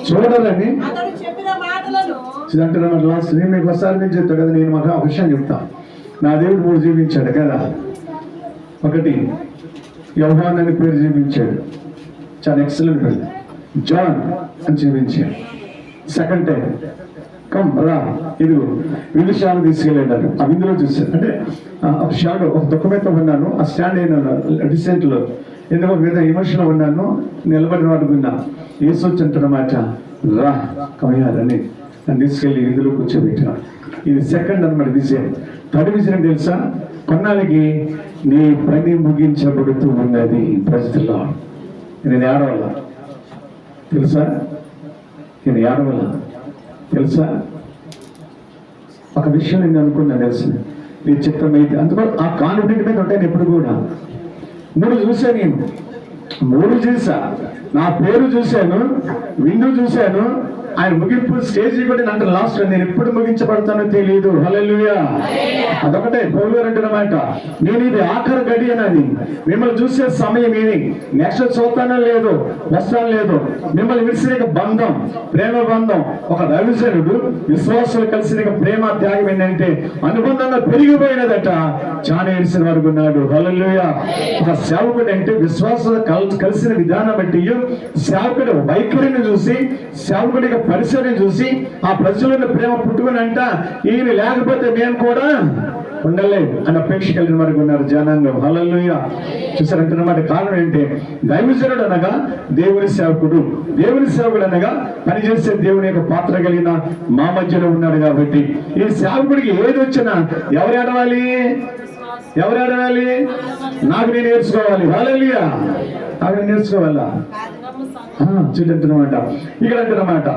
చూడరని అంటే లాస్ట్ నేను మీకు ఒకసారి నేను చెప్తా కదా, నేను మాకు ఒక విషయం చెప్తాను. నా దేవుడు 3 జీవించాడు కదా. ఒకటి యోహాన్ అని పేరు జీవించాడు, చాలా ఎక్సలెంట్ పేరు. జాన్ అని జీవించాడు. సెకండ్ టైం కమ్ రా ఇదిగో విందుశాలను తీసుకెళ్ళాడు. ఆ విందులో చూశాను అంటే షాడో ఒక దుఃఖమైతే ఉన్నాను. ఆ స్టాండ్ అయిన డిసెంట్లో ఎందుకో మీద ఎమోషన్లో ఉన్నాను. నిలబడిన వాడు విన్నా యేసు అంటున్నమాట, రా కమయాలని నన్ను తీసుకెళ్ళి ఇందులో కూర్చోబెట్టినాడు. ఇది సెకండ్ అన్నమాట విజయం. థర్డ్ విజయం తెలుసా? కొన్నాళ్ళకి నీ పని ముగించబడుతూ ఉన్నది. ప్రజల్లో నేను ఏడవల తెలుసా, నేను ఏడవల తెలుసా. ఒక విషయం నేను అనుకున్నాను తెలుసు, నీ చిత్తమైతే అందుకో ఆ కాన్ఫిడెంట్ మీద ఉంటాను ఎప్పుడు కూడా. 3 చూశాను నేను, 3 చూసా. నా పేరు చూశాను, విందు చూశాను, ఆయన ముగింపు స్టేజ్ కూడా అంటే లాస్ట్ నేను ఎప్పుడు ముగించబడతానో తెలియదు. హల్లెలూయా. అదొకటే పౌలు గారు అంటున్నమాట, నేను ఇది ఆఖరి గడి అన్నది. మిమ్మల్ని చూసే సమయం ఇది, నెక్స్ట్ చూస్తానో లేదు, వస్తానో లేదు. మిమ్మల్ని విడిసిన బంధం, ప్రేమ బంధం, ఒక దైవజనుడు విశ్వాసులు కలిసిన ప్రేమ త్యాగం ఏంటంటే అనుబంధంగా పెరిగిపోయినదట. చాలా ఏడిసిన వరకు ఉన్నాడు. హల్లెలూయా. ఒక సేవకుడు అంటే విశ్వాసులు కలిసిన విధానం బట్టి సేవకుడు వైఖరిని చూసి, సేవకుడిగా పరిసరం చూసి ఆ ప్రజలను ప్రేమ పుట్టుకుని అంట ఈయన లేకపోతే మేము కూడా ఉండలేదు అని అపేక్ష కలిగిన వరకు ఉన్నారు జనాంగం. హల్లెలూయా. చూసారంటున్నమాట. కారణం ఏంటి? దైవజనుడు అనగా దేవుని సేవకుడు, దేవుని సేవకుడు అనగా పనిచేసే దేవుని యొక్క పాత్ర కలిగిన మా మధ్యలో ఉన్నాడు. కాబట్టి ఈ సేవకుడికి ఏది వచ్చినా ఎవరు ఏడవాలి? ఎవరు ఏడవాలి? నాకు నేను నేర్చుకోవాలి. హల్లెలూయా. నాకు నేర్చుకోవాలా? చూడంటున్నమాట. ఇక్కడ అంటున్నమాట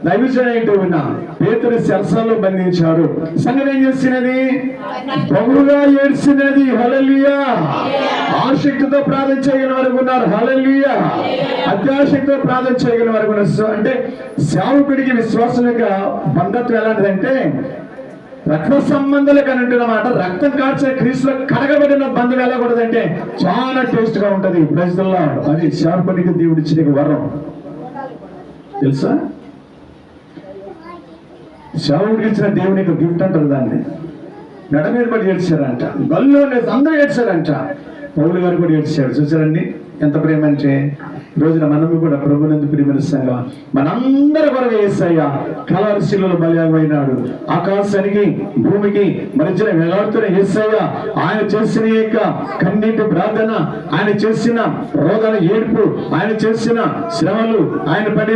దైవజనుడు ఏంటో విన్నా, పేతురు చెరసాలలో బంధించారు. సంగతి ఏం చేసినది? బహుగా ఏడ్చినది. హల్లెలూయా. ఆసక్తితో ప్రార్థన చేయగలిగిన వరకు ఉన్నారు. హల్లెలూయా. అత్యాసక్తితో ప్రార్థన చేయగలిగిన వరకు ఉన్నారు. అంటే సేవకుడికి విశ్వాసం యొక్క బంధత్వం ఎలాంటిదంటే రక్త సంబంధాలు కానీ అంటున్నమాట. రక్తం కార్చే క్రీస్తులో కడగబడిన బంధం ఎలా కూడదంటే చాలా టేస్ట్ గా ఉంటది. ప్రజల్లో అది సేవకుడికి దేవుడు ఇచ్చిన వరం తెలుసా. సేవకుడికి ఇచ్చిన దేవుని యొక్క గిఫ్ట్ అంటారు దాన్ని. మెడ మీద పడి ఏడ్చారంట, గల్లో అందరూ ఏడ్చారంట. పౌలు గారు కూడా ఏడ్చారు. చూసారండి ఎంత ప్రేమ అంటే. ఈ రోజున మనము కూడా ప్రభునందు ప్రియమైన సంఘం మనందరి కొరకు యేసయ్య కల్వరి శిలువలో బలియాగమైనాడు. ఆకాశానికి భూమికి మధ్యన వేలాడుతున్న యేసయ్య ఆయన చేసిన యొక్క కన్నీటి ప్రార్థన, ఆయన చేసిన రోదన ఏడుపు, ఆయన చేసిన శ్రమలు, ఆయన పడి